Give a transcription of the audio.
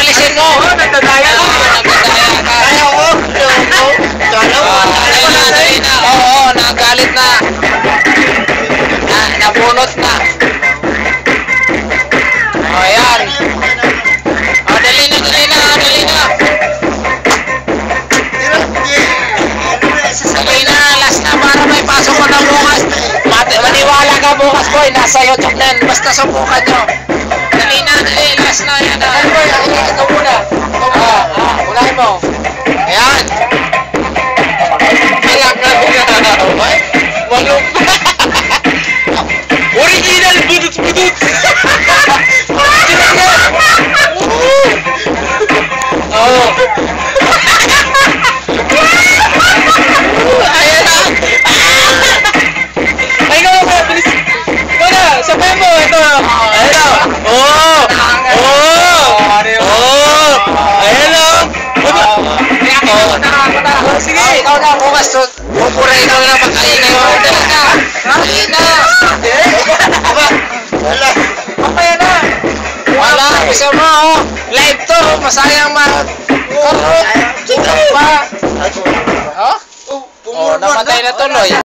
alisin mo. Nagdadaya ka. Nagdadaya ka. Ayaw ko. Dali na. Oo, nagalit na. Nabunot na. O, yan. O, dali na. Dali na. Last na para may pasok ko na bukas. Maniwala ka bukas, boy. Nasa YouTube na yan. Basta subukan nyo. Dali na. Last na yan. Ito muna. Unahin mo. Ayan. Original budut. Oh. Ayan na. Ay, ikaw na, bilis. Ikaw na, sabay mo. Ito. Ayan na. Ayan na. Sige. Ikaw na, bukas. Pupura ikaw na pagkain. Dali na. Mamaya na. Wala. Bisa mo. Live to. Masayang Chicken pa. Oh, namatay na tuloy.